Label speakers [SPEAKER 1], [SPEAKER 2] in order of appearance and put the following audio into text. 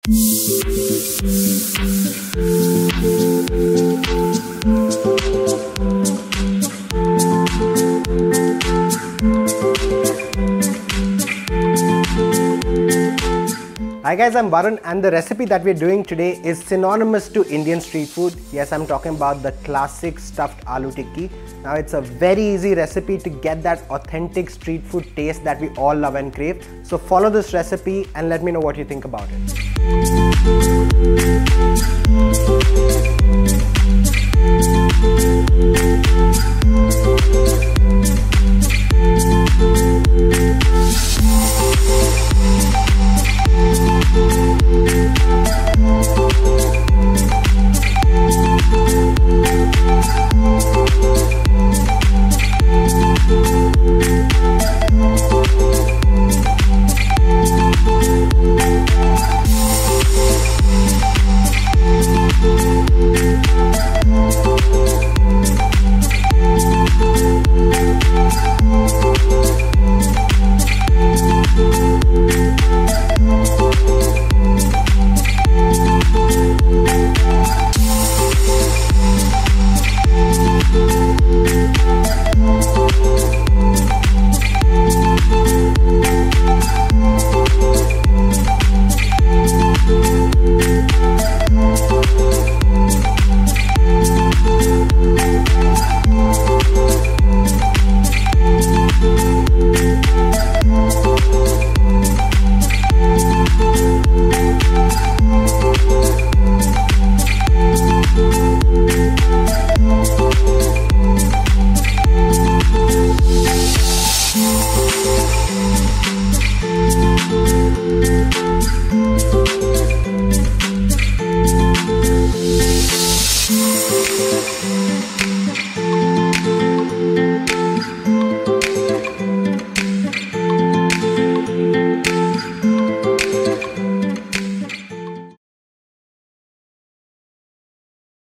[SPEAKER 1] Hi guys, I'm Varun and the recipe that we're doing today is synonymous to Indian street food. Yes, I'm talking about the classic stuffed aloo tikki. Now it's a very easy recipe to get that authentic street food taste that we all love and crave. So follow this recipe and let me know what you think about it.